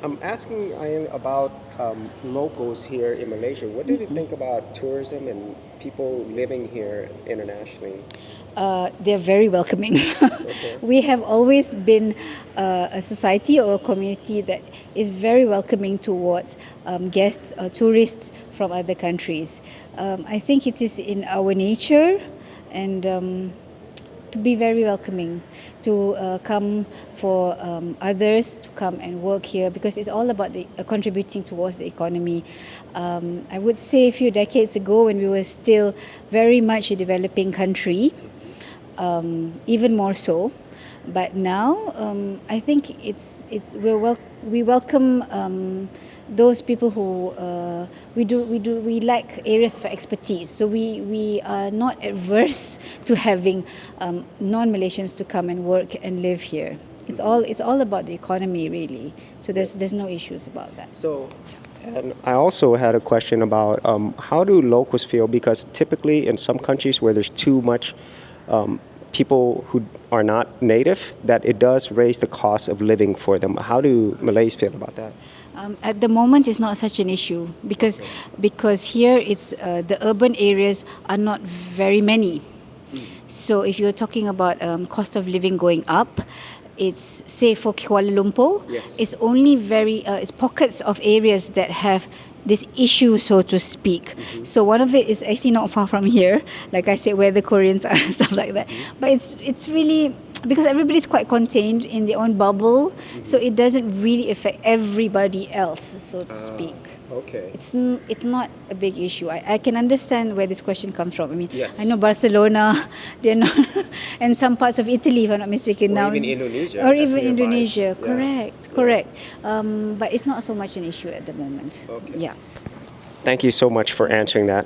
I'm asking Ian about locals here in Malaysia. What do you think about tourism and people living here internationally? They're very welcoming. Okay. We have always been a society or a community that is very welcoming towards guests or tourists from other countries. I think it is in our nature and to be very welcoming, to come for others to come and work here because it's all about contributing towards the economy. I would say a few decades ago when we were still very much a developing country, even more so. But now, I think we welcome those people who we like areas of expertise. So we are not adverse to having non-Malaysians to come and work and live here. It's all about the economy really. So there's no issues about that. So, and I also had a question about how do locals feel? Because typically in some countries where there's too much people who are not native, that it does raise the cost of living for them. How do Malays feel about that? At the moment, it's not such an issue because here it's the urban areas are not very many. So if you're talking about cost of living going up, it's say for Kuala Lumpur, Yes. it's only it's pockets of areas that have this issue, so to speak. So one of it is actually not far from here, like I said, where the Koreans are and stuff like that. But it's really because everybody's quite contained in their own bubble, so it doesn't really affect everybody else, so to speak. Okay. It's not a big issue. I can understand where this question comes from. I mean, Yes. I know Barcelona, they're not, and some parts of Italy, if I'm not mistaken. Or now, even Indonesia, or that's even nearby. Indonesia. Yeah. Correct. But it's not so much an issue at the moment. Okay. Yeah. Thank you so much for answering that.